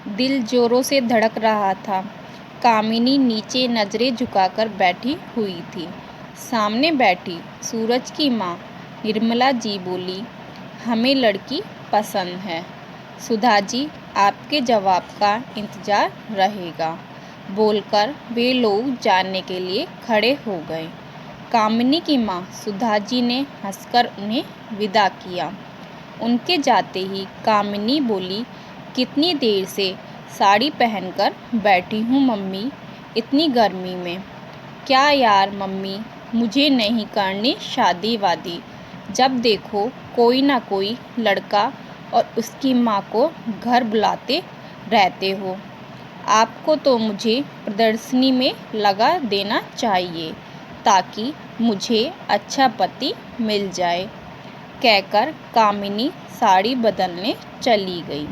दिल जोरों से धड़क रहा था। कामिनी नीचे नज़रें झुकाकर बैठी हुई थी। सामने बैठी सूरज की माँ निर्मला जी बोली, हमें लड़की पसंद है। सुधा जी आपके जवाब का इंतज़ार रहेगा, बोलकर वे लोग जानने के लिए खड़े हो गए। कामिनी की माँ सुधा जी ने हंसकर उन्हें विदा किया। उनके जाते ही कामिनी बोली, कितनी देर से साड़ी पहनकर बैठी हूँ मम्मी, इतनी गर्मी में। क्या यार मम्मी, मुझे नहीं करनी शादी वादी। जब देखो कोई ना कोई लड़का और उसकी माँ को घर बुलाते रहते हो। आपको तो मुझे प्रदर्शनी में लगा देना चाहिए ताकि मुझे अच्छा पति मिल जाए, कहकर कामिनी साड़ी बदलने चली गई।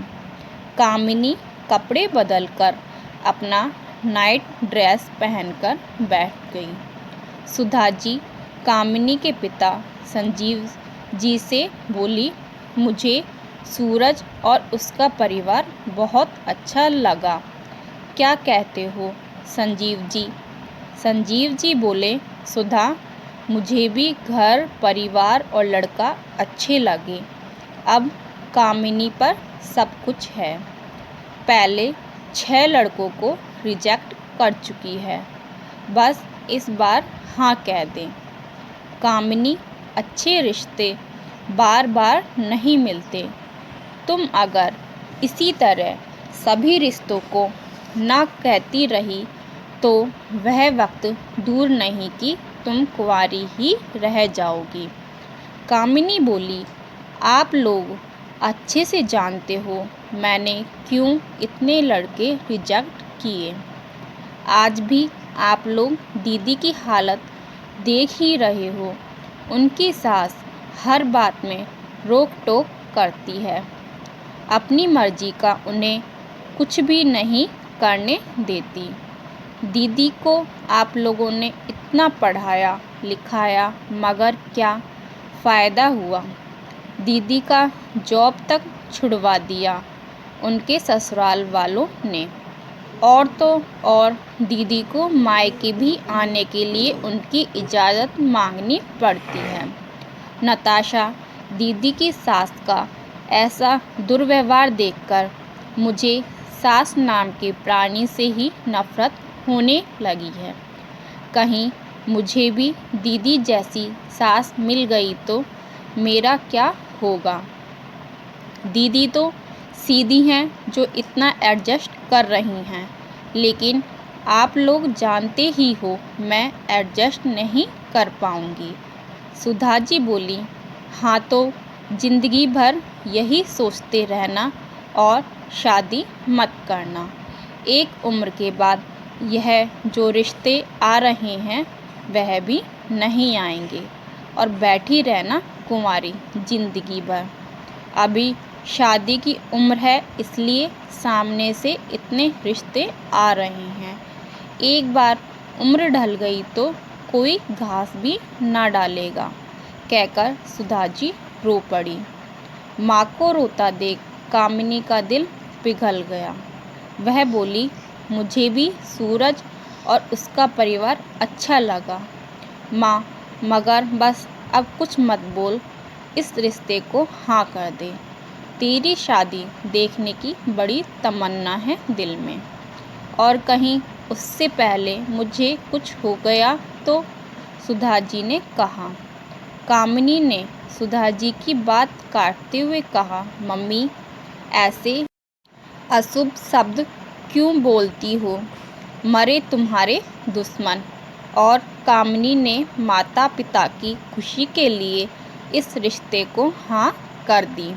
कामिनी कपड़े बदलकर अपना नाइट ड्रेस पहनकर बैठ गई। सुधा जी कामिनी के पिता संजीव जी से बोली, मुझे सूरज और उसका परिवार बहुत अच्छा लगा। क्या कहते हो संजीव जी? संजीव जी बोले, सुधा मुझे भी घर परिवार और लड़का अच्छे लगे। अब कामिनी पर सब कुछ है। पहले 6 लड़कों को रिजेक्ट कर चुकी है, बस इस बार हाँ कह दें। कामिनी अच्छे रिश्ते बार बार नहीं मिलते। तुम अगर इसी तरह सभी रिश्तों को ना कहती रही तो वह वक्त दूर नहीं कि तुम कुंवारी ही रह जाओगी। कामिनी बोली, आप लोग अच्छे से जानते हो मैंने क्यों इतने लड़के रिजेक्ट किए। आज भी आप लोग दीदी की हालत देख ही रहे हो। उनकी सास हर बात में रोक टोक करती है, अपनी मर्जी का उन्हें कुछ भी नहीं करने देती। दीदी को आप लोगों ने इतना पढ़ाया लिखाया, मगर क्या फ़ायदा हुआ। दीदी का जॉब तक छुड़वा दिया उनके ससुराल वालों ने। और तो और दीदी को मायके भी आने के लिए उनकी इजाज़त मांगनी पड़ती है। नताशा दीदी की सास का ऐसा दुर्व्यवहार देखकर मुझे सास नाम के प्राणी से ही नफ़रत होने लगी है। कहीं मुझे भी दीदी जैसी सास मिल गई तो मेरा क्या होगा। दीदी तो सीधी हैं जो इतना एडजस्ट कर रही हैं, लेकिन आप लोग जानते ही हो मैं एडजस्ट नहीं कर पाऊँगी। सुधा जी बोली, हाँ तो ज़िंदगी भर यही सोचते रहना और शादी मत करना। एक उम्र के बाद यह जो रिश्ते आ रहे हैं वह भी नहीं आएंगे और बैठी रहना कुंवारी ज़िंदगी भर। अभी शादी की उम्र है, इसलिए सामने से इतने रिश्ते आ रहे हैं। एक बार उम्र ढल गई तो कोई घास भी ना डालेगा, कहकर सुधा जी रो पड़ी। माँ को रोता देख कामिनी का दिल पिघल गया। वह बोली, मुझे भी सूरज और उसका परिवार अच्छा लगा माँ, मगर बस अब कुछ मत बोल, इस रिश्ते को हाँ कर दे। तेरी शादी देखने की बड़ी तमन्ना है दिल में, और कहीं उससे पहले मुझे कुछ हो गया तो, सुधा जी ने कहा। कामिनी ने सुधा जी की बात काटते हुए कहा, मम्मी ऐसे अशुभ शब्द क्यों बोलती हो, मरे तुम्हारे दुश्मन। और कामिनी ने माता पिता की खुशी के लिए इस रिश्ते को हाँ कर दी।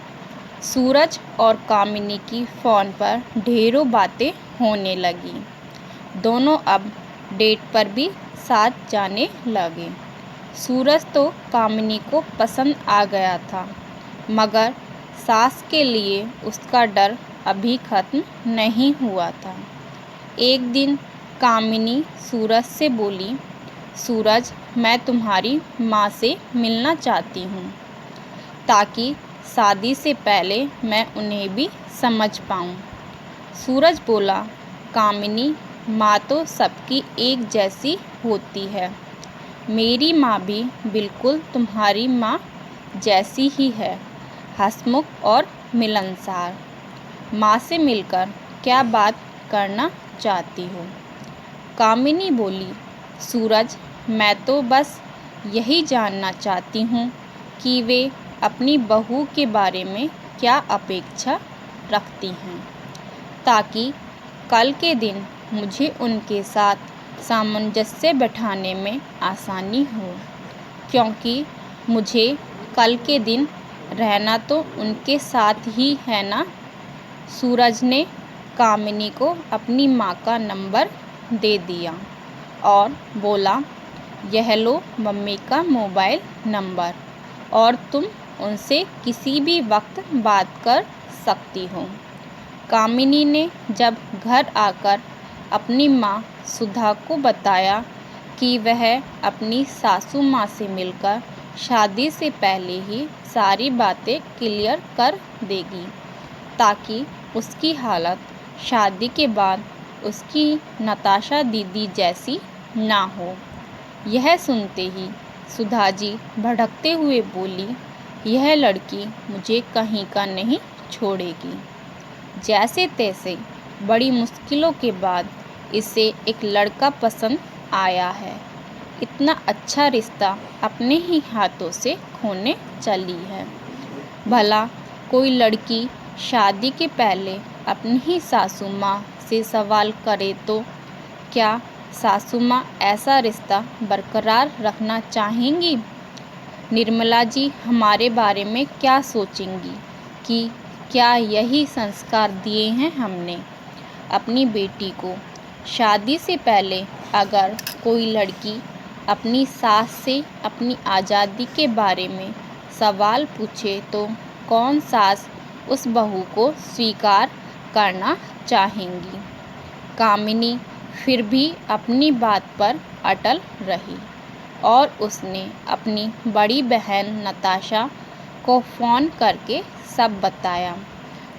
सूरज और कामिनी की फ़ोन पर ढेरों बातें होने लगी। दोनों अब डेट पर भी साथ जाने लगे। सूरज तो कामिनी को पसंद आ गया था, मगर सास के लिए उसका डर अभी ख़त्म नहीं हुआ था। एक दिन कामिनी सूरज से बोली, सूरज मैं तुम्हारी माँ से मिलना चाहती हूँ, ताकि शादी से पहले मैं उन्हें भी समझ पाऊँ। सूरज बोला, कामिनी, माँ तो सबकी एक जैसी होती है। मेरी माँ भी बिल्कुल तुम्हारी माँ जैसी ही है, हंसमुख और मिलनसार। माँ से मिलकर क्या बात करना चाहती हो? कामिनी बोली, सूरज, मैं तो बस यही जानना चाहती हूँ कि वे अपनी बहू के बारे में क्या अपेक्षा रखती हैं, ताकि कल के दिन मुझे उनके साथ सामंजस्य बैठाने में आसानी हो, क्योंकि मुझे कल के दिन रहना तो उनके साथ ही है ना। सूरज ने कामिनी को अपनी माँ का नंबर दे दिया और बोला, यह लो मम्मी का मोबाइल नंबर और तुम उनसे किसी भी वक्त बात कर सकती हो। कामिनी ने जब घर आकर अपनी माँ सुधा को बताया कि वह अपनी सासू माँ से मिलकर शादी से पहले ही सारी बातें क्लियर कर देगी, ताकि उसकी हालत शादी के बाद उसकी नताशा दीदी जैसी ना हो। यह सुनते ही सुधा जी भड़कते हुए बोली, यह लड़की मुझे कहीं का नहीं छोड़ेगी। जैसे तैसे बड़ी मुश्किलों के बाद इसे एक लड़का पसंद आया है। इतना अच्छा रिश्ता अपने ही हाथों से खोने चली है। भला कोई लड़की शादी के पहले अपनी ही सासू माँ से सवाल करे तो क्या सासू माँ ऐसा रिश्ता बरकरार रखना चाहेंगी? निर्मला जी हमारे बारे में क्या सोचेंगी कि क्या यही संस्कार दिए हैं हमने अपनी बेटी को? शादी से पहले अगर कोई लड़की अपनी सास से अपनी आज़ादी के बारे में सवाल पूछे तो कौन सास उस बहू को स्वीकार करना चाहेंगी? कामिनी फिर भी अपनी बात पर अटल रही और उसने अपनी बड़ी बहन नताशा को फ़ोन करके सब बताया।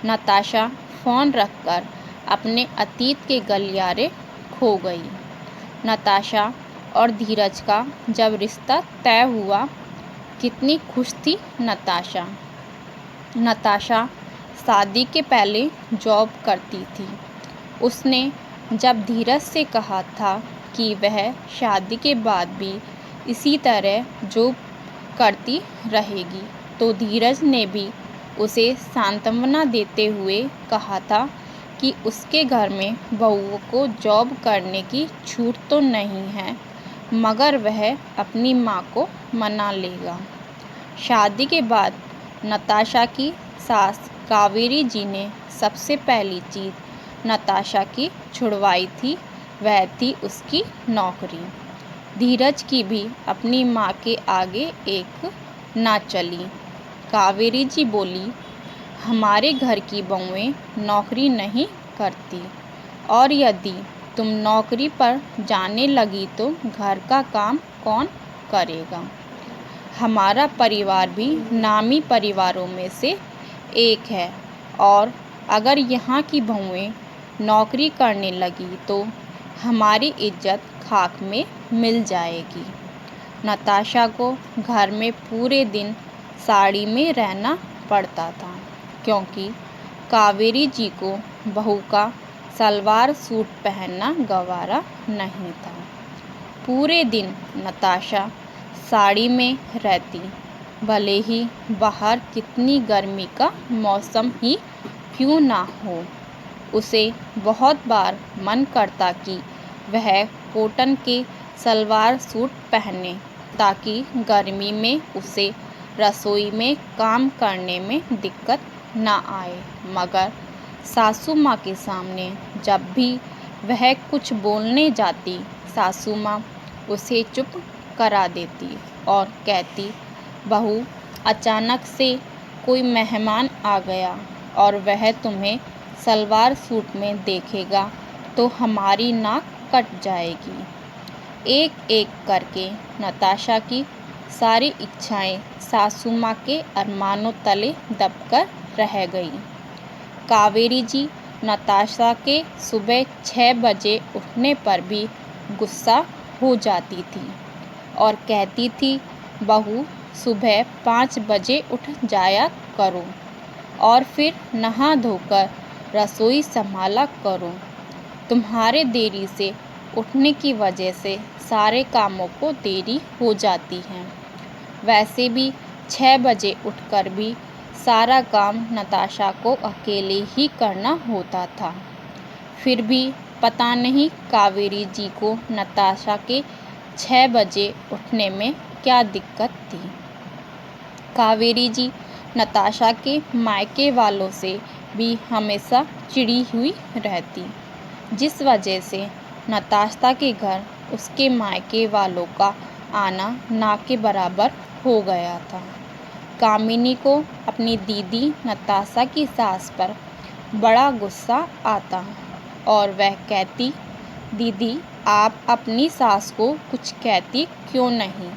नताशा फ़ोन रखकर अपने अतीत के गलियारे खो गई। नताशा और धीरज का जब रिश्ता तय हुआ, कितनी खुश थी नताशा। नताशा शादी के पहले जॉब करती थी। उसने जब धीरज से कहा था कि वह शादी के बाद भी इसी तरह जॉब करती रहेगी, तो धीरज ने भी उसे सांत्वना देते हुए कहा था कि उसके घर में बहू को जॉब करने की छूट तो नहीं है, मगर वह अपनी माँ को मना लेगा। शादी के बाद नताशा की सास कावेरी जी ने सबसे पहली चीज़ नताशा की छुड़वाई थी, वह थी उसकी नौकरी। धीरज की भी अपनी माँ के आगे एक ना चली। कावेरी जी बोली, हमारे घर की बहुएं नौकरी नहीं करती, और यदि तुम नौकरी पर जाने लगी तो घर का काम कौन करेगा? हमारा परिवार भी नामी परिवारों में से एक है, और अगर यहाँ की बहुएं नौकरी करने लगी तो हमारी इज्जत खाक में मिल जाएगी। नताशा को घर में पूरे दिन साड़ी में रहना पड़ता था, क्योंकि कावेरी जी को बहू का सलवार सूट पहनना गवारा नहीं था। पूरे दिन नताशा साड़ी में रहती, भले ही बाहर कितनी गर्मी का मौसम ही क्यों ना हो। उसे बहुत बार मन करता कि वह कॉटन के सलवार सूट पहने, ताकि गर्मी में उसे रसोई में काम करने में दिक्कत ना आए, मगर सासू माँ के सामने जब भी वह कुछ बोलने जाती, सासू माँ उसे चुप करा देती और कहती, बहू, अचानक से कोई मेहमान आ गया और वह तुम्हें सलवार सूट में देखेगा तो हमारी नाक कट जाएगी। एक एक करके नताशा की सारी इच्छाएं सासू माँ के अरमानों तले दबकर रह गई। कावेरी जी नताशा के सुबह 6 बजे उठने पर भी गुस्सा हो जाती थी और कहती थी, बहू सुबह 5 बजे उठ जाया करो और फिर नहा धोकर रसोई संभाला करो। तुम्हारे देरी से उठने की वजह से सारे कामों को देरी हो जाती है। वैसे भी 6 बजे उठकर भी सारा काम नताशा को अकेले ही करना होता था। फिर भी पता नहीं कावेरी जी को नताशा के 6 बजे उठने में क्या दिक्कत थी। कावेरी जी नताशा के मायके वालों से भी हमेशा चिड़ी हुई रहती, जिस वजह से नताशा के घर उसके मायके वालों का आना ना के बराबर हो गया था। कामिनी को अपनी दीदी नताशा की सास पर बड़ा गुस्सा आता और वह कहती, दीदी आप अपनी सास को कुछ कहती क्यों नहीं?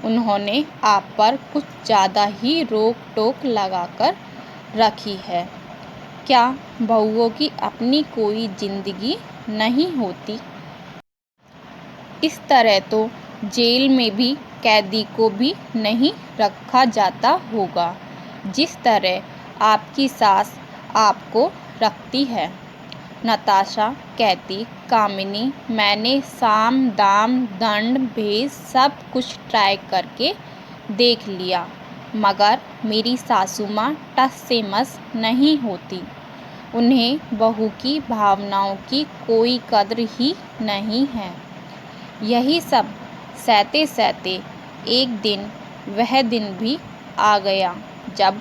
उन्होंने आप पर कुछ ज़्यादा ही रोक टोक लगाकर रखी है। क्या बहुओं की अपनी कोई ज़िंदगी नहीं होती? इस तरह तो जेल में भी कैदी को भी नहीं रखा जाता होगा, जिस तरह आपकी सास आपको रखती है। नताशा कहती, कामिनी मैंने साम दाम दंड भेद सब कुछ ट्राई करके देख लिया, मगर मेरी सासू माँ टस से मस नहीं होती। उन्हें बहू की भावनाओं की कोई कद्र ही नहीं है। यही सब सहते सहते एक दिन वह दिन भी आ गया जब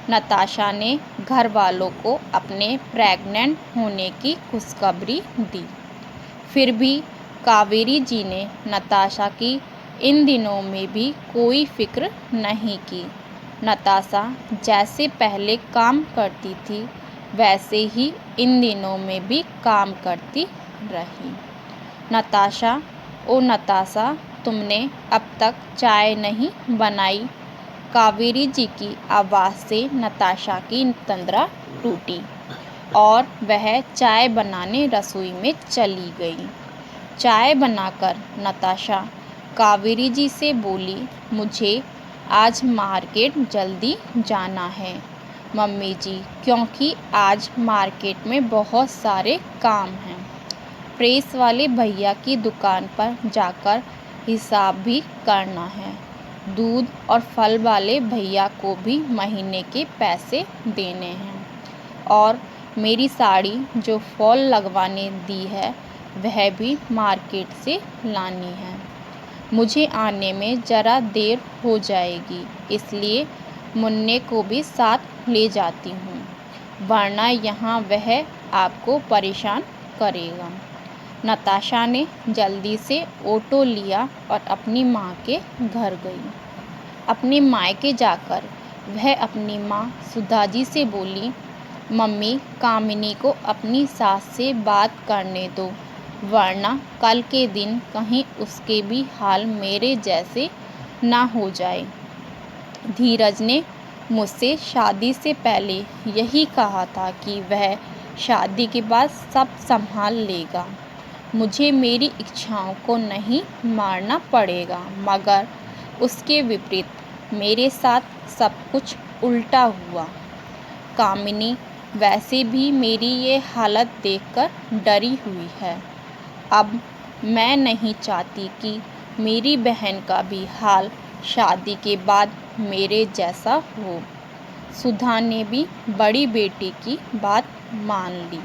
नताशा ने घर वालों को अपने प्रेग्नेंट होने की खुशखबरी दी। फिर भी कावेरी जी ने नताशा की इन दिनों में भी कोई फिक्र नहीं की। नताशा जैसे पहले काम करती थी वैसे ही इन दिनों में भी काम करती रही। नताशा, ओ नताशा, तुमने अब तक चाय नहीं बनाई? कावेरी जी की आवाज़ से नताशा की तंद्रा टूटी और वह चाय बनाने रसोई में चली गई। चाय बनाकर नताशा कावेरी जी से बोली, मुझे आज मार्केट जल्दी जाना है मम्मी जी, क्योंकि आज मार्केट में बहुत सारे काम हैं। प्रेस वाले भैया की दुकान पर जाकर हिसाब भी करना है। दूध और फल वाले भैया को भी महीने के पैसे देने हैं और मेरी साड़ी जो फॉल लगवाने दी है वह भी मार्केट से लानी है। मुझे आने में ज़रा देर हो जाएगी, इसलिए मुन्ने को भी साथ ले जाती हूँ, वरना यहाँ वह आपको परेशान करेगा। नताशा ने जल्दी से ऑटो लिया और अपनी माँ के घर गई। अपने मायके जाकर वह अपनी माँ सुधा जी से बोली, मम्मी कामिनी को अपनी सास से बात करने दो, वरना कल के दिन कहीं उसके भी हाल मेरे जैसे ना हो जाए। धीरज ने मुझसे शादी से पहले यही कहा था कि वह शादी के बाद सब संभाल लेगा। मुझे मेरी इच्छाओं को नहीं मारना पड़ेगा, मगर उसके विपरीत मेरे साथ सब कुछ उल्टा हुआ। कामिनी वैसे भी मेरी ये हालत देखकर डरी हुई है। अब मैं नहीं चाहती कि मेरी बहन का भी हाल शादी के बाद मेरे जैसा हो। सुधा ने भी बड़ी बेटी की बात मान ली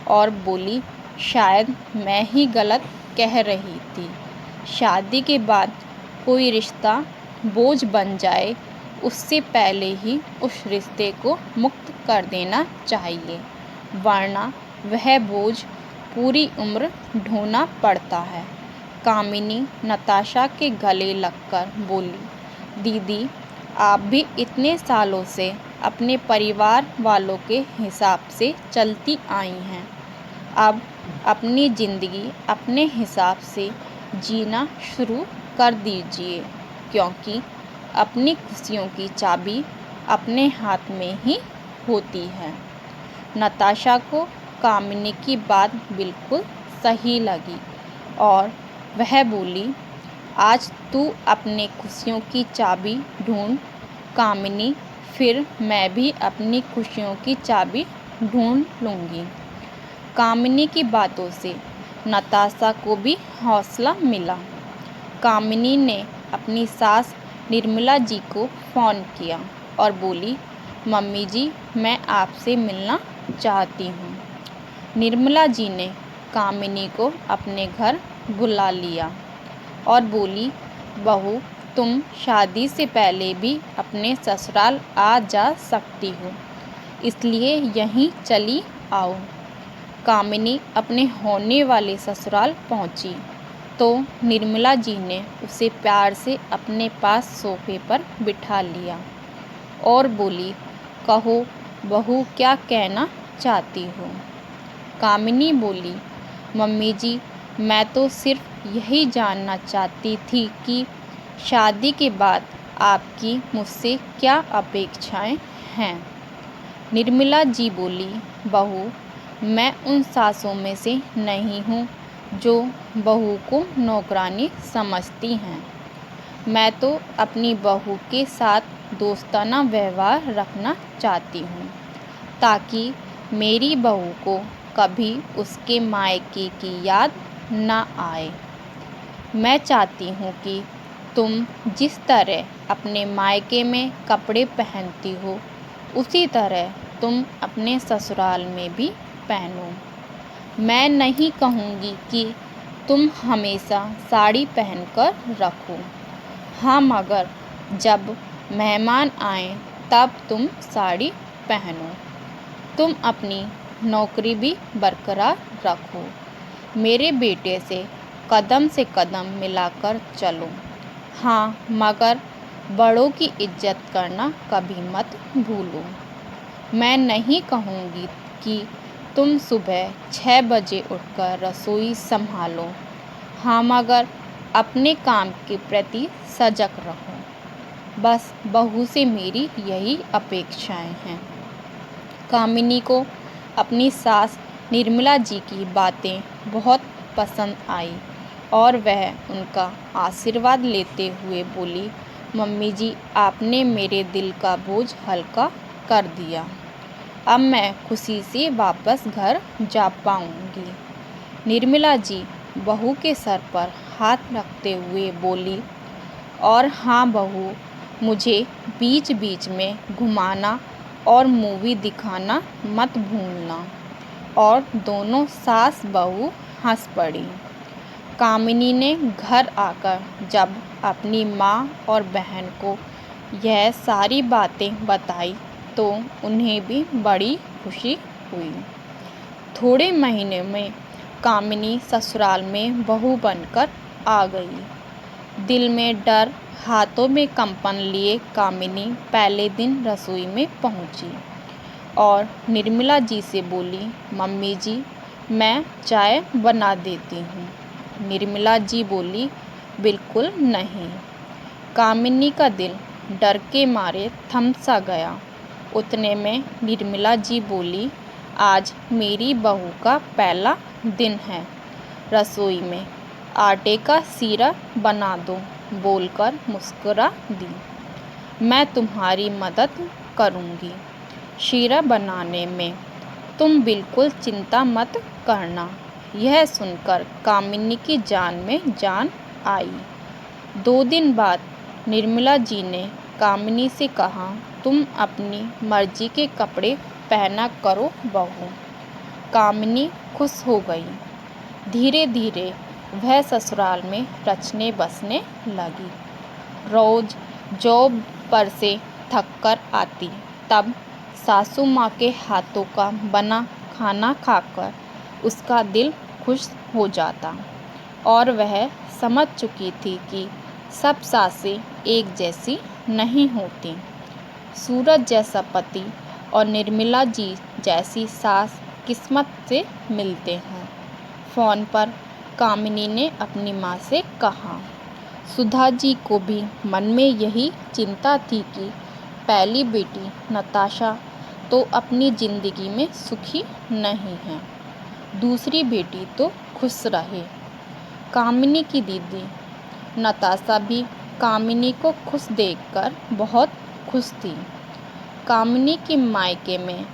और बोली, शायद मैं ही गलत कह रही थी। शादी के बाद कोई रिश्ता बोझ बन जाए, उससे पहले ही उस रिश्ते को मुक्त कर देना चाहिए, वरना वह बोझ पूरी उम्र ढोना पड़ता है। कामिनी नताशा के गले लगकर बोली, दीदी आप भी इतने सालों से अपने परिवार वालों के हिसाब से चलती आई हैं। अब अपनी ज़िंदगी अपने हिसाब से जीना शुरू कर दीजिए, क्योंकि अपनी खुशियों की चाबी अपने हाथ में ही होती है। नताशा को कामिनी की बात बिल्कुल सही लगी और वह बोली, आज तू अपने खुशियों की चाबी ढूंढ कामिनी, फिर मैं भी अपनी खुशियों की चाबी ढूंढ लूँगी। कामिनी की बातों से नताशा को भी हौसला मिला। कामिनी ने अपनी सास निर्मला जी को फ़ोन किया और बोली, मम्मी जी, मैं आपसे मिलना चाहती हूँ। निर्मला जी ने कामिनी को अपने घर बुला लिया और बोली, बहू, तुम शादी से पहले भी अपने ससुराल आ जा सकती हो, इसलिए यहीं चली आओ। कामिनी अपने होने वाले ससुराल पहुंची तो निर्मला जी ने उसे प्यार से अपने पास सोफे पर बिठा लिया और बोली, कहो बहू, क्या कहना चाहती हो। कामिनी बोली, मम्मी जी, मैं तो सिर्फ यही जानना चाहती थी कि शादी के बाद आपकी मुझसे क्या अपेक्षाएं हैं। निर्मला जी बोली, बहू, मैं उन सासों में से नहीं हूँ जो बहू को नौकरानी समझती हैं। मैं तो अपनी बहू के साथ दोस्ताना व्यवहार रखना चाहती हूँ ताकि मेरी बहू को कभी उसके मायके की याद ना आए। मैं चाहती हूँ कि तुम जिस तरह अपने मायके में कपड़े पहनती हो, उसी तरह तुम अपने ससुराल में भी पहनो। मैं नहीं कहूँगी कि तुम हमेशा साड़ी पहनकर रखो। हाँ, मगर जब मेहमान आएँ तब तुम साड़ी पहनो। तुम अपनी नौकरी भी बरकरार रखो। मेरे बेटे से कदम मिलाकर चलो। हाँ, मगर बड़ों की इज्जत करना कभी मत भूलो। मैं नहीं कहूँगी कि तुम सुबह 6 बजे उठकर रसोई संभालो। हाँ, मगर अपने काम के प्रति सजग रहो। बस बहू से मेरी यही अपेक्षाएं हैं। कामिनी को अपनी सास निर्मला जी की बातें बहुत पसंद आई और वह उनका आशीर्वाद लेते हुए बोली, मम्मी जी, आपने मेरे दिल का बोझ हल्का कर दिया। अब मैं खुशी से वापस घर जा पाऊंगी। निर्मला जी बहू के सर पर हाथ रखते हुए बोली, और हाँ बहू, मुझे बीच बीच में घुमाना और मूवी दिखाना मत भूलना। और दोनों सास बहू हंस पड़ी। कामिनी ने घर आकर जब अपनी माँ और बहन को यह सारी बातें बताई तो उन्हें भी बड़ी खुशी हुई। थोड़े महीने में कामिनी ससुराल में बहू बनकर आ गई। दिल में डर, हाथों में कंपन लिए कामिनी पहले दिन रसोई में पहुंची और निर्मला जी से बोली, मम्मी जी, मैं चाय बना देती हूँ। निर्मला जी बोली, बिल्कुल नहीं। कामिनी का दिल डर के मारे थम सा गया। उतने में निर्मला जी बोली, आज मेरी बहू का पहला दिन है, रसोई में आटे का सीरा बना दो, बोलकर मुस्कुरा दी। मैं तुम्हारी मदद करूँगी शीरा बनाने में, तुम बिल्कुल चिंता मत करना। यह सुनकर कामिनी की जान में जान आई। 2 दिन बाद निर्मला जी ने कामिनी से कहा, तुम अपनी मर्जी के कपड़े पहना करो बहू। कामिनी खुश हो गई। धीरे धीरे वह ससुराल में रचने बसने लगी। रोज जॉब पर से थककर आती, तब सासू माँ के हाथों का बना खाना खाकर उसका दिल खुश हो जाता और वह समझ चुकी थी कि सब सासें एक जैसी नहीं होती। सूरज जैसा पति और निर्मला जी जैसी सास किस्मत से मिलते हैं। फ़ोन पर कामिनी ने अपनी माँ से कहा। सुधा जी को भी मन में यही चिंता थी कि पहली बेटी नताशा तो अपनी ज़िंदगी में सुखी नहीं है। दूसरी बेटी तो खुश रहे। कामिनी की दीदी नताशा भी कामिनी को खुश देखकर बहुत खुश थी। कामिनी के मायके में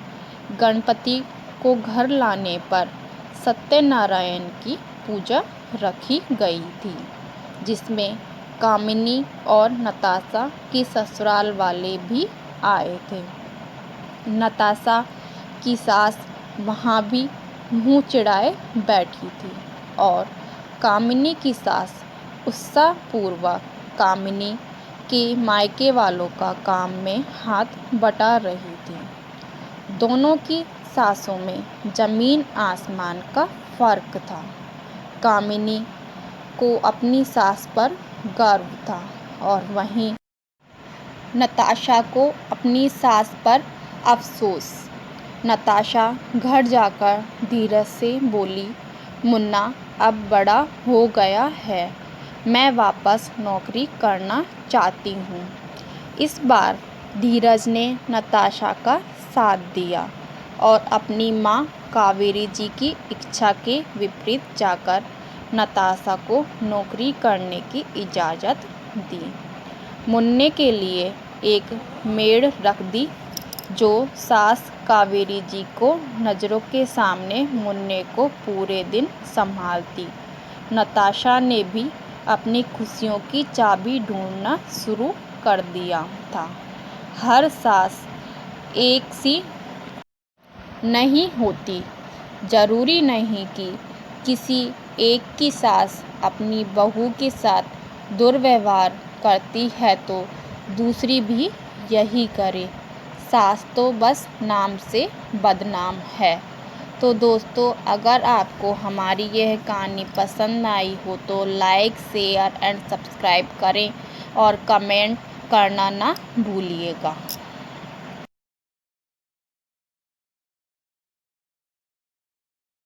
गणपति को घर लाने पर सत्यनारायण की पूजा रखी गई थी, जिसमें कामिनी और नताशा के ससुराल वाले भी आए थे। नताशा की सास वहाँ भी मुँह चिढ़ाए बैठी थी और कामिनी की सास उत्साहपूर्वक कामिनी के मायके वालों का काम में हाथ बटा रही थी। दोनों की सासों में जमीन आसमान का फर्क था। कामिनी को अपनी सास पर गर्व था और वहीं नताशा को अपनी सास पर अफसोस। नताशा घर जाकर धीरज से बोली, मुन्ना अब बड़ा हो गया है, मैं वापस नौकरी करना चाहती हूँ। इस बार धीरज ने नताशा का साथ दिया और अपनी माँ कावेरी जी की इच्छा के विपरीत जाकर नताशा को नौकरी करने की इजाज़त दी। मुन्ने के लिए एक मेड रख दी, जो सास कावेरी जी को नज़रों के सामने मुन्ने को पूरे दिन संभालती। नताशा ने भी अपनी खुशियों की चाबी ढूंढना शुरू कर दिया था। हर सास एक सी नहीं होती। ज़रूरी नहीं कि किसी एक की सास अपनी बहू के साथ दुर्व्यवहार करती है तो दूसरी भी यही करे। सास तो बस नाम से बदनाम है। तो दोस्तों, अगर आपको हमारी यह कहानी पसंद आई हो तो लाइक, शेयर एंड सब्सक्राइब करें और कमेंट करना ना भूलिएगा।